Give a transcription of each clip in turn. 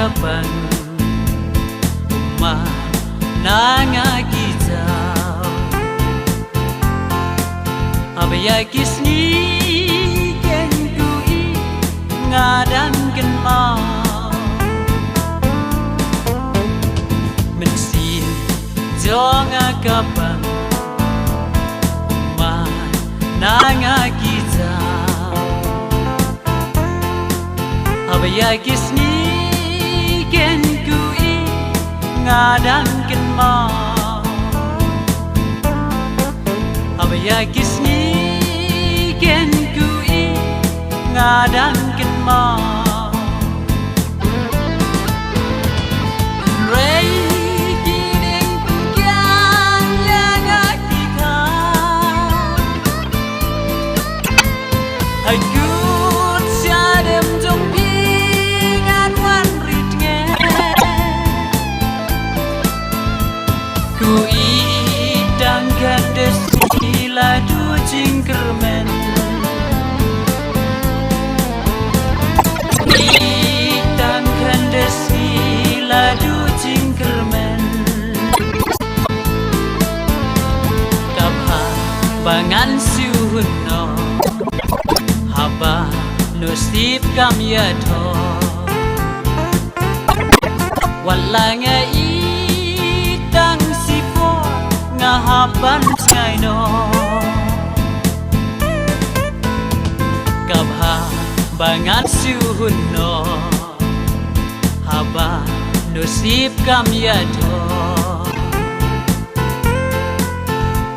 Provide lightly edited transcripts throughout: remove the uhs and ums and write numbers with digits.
kapan uma nanga kita abaya kisni ken kui ngadang ken mau mensin jonga kapan uma nanga kita abaya kisni ken kui ngadang ken mau abaya kisni ken kui ngadang ken mau rei kining pengkian yang kita hagut siadem jong pingan wan ritnge kui dangkan desila du jingkermen dangkan desila du jingkermen kapha bangan suhuno haba nusib kam yatho walanga itang sipo ngahapan ngaino kapha bangan suhuno haba nusib kam yatho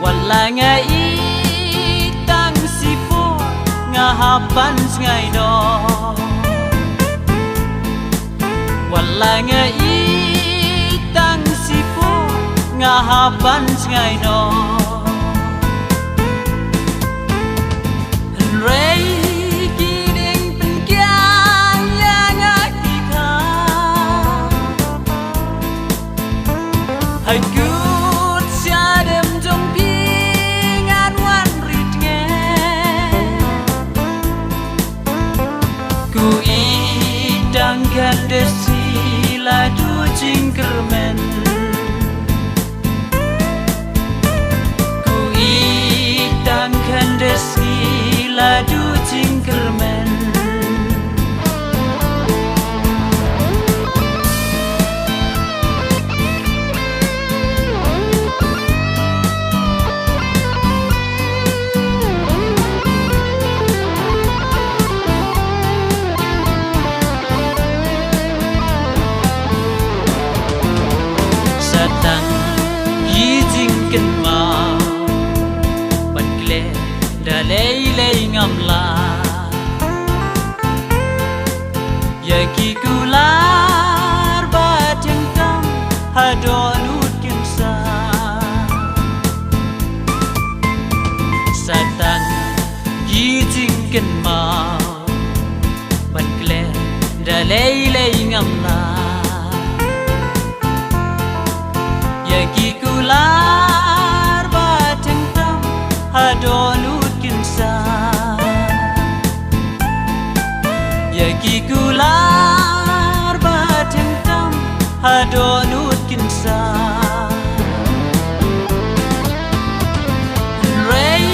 walanga itang sipo ngahapan ngaino walanga itang sipo ngahapan ngaino rei kining pengkian yang kita hagut siadem jong pingan wan ritnge kui dangkan desila du jingkermen kui dangkan desila du jingkermen satang yijingken mau bankle dalei ngamla yaki kular bateng kam hadonut kimsa satang yijingken mau bankle dalei ngamla yaki kular bateng tam hadolut kinsa yaki kular bateng tam hadolut kinsa rei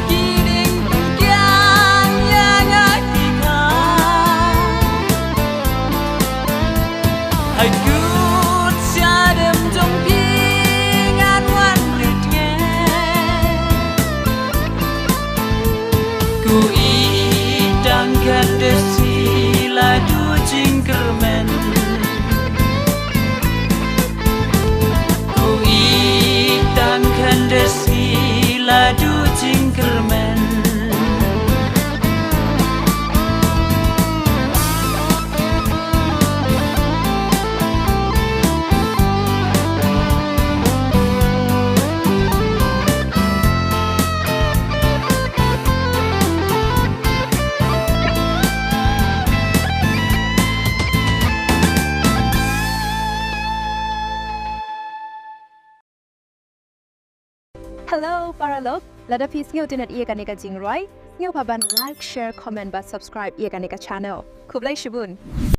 kining pengkian yang kita hagut siadem jong pingan wan ritnge kui dangkan desila du jingkermen kui dangkan desila du jingkermen Hello, Paralog. Lada pis ngeu tinat iya kaneka jingroi. Ngeu paban like, share, comment, ba subscribe iya kaneka channel. Kublai shibun.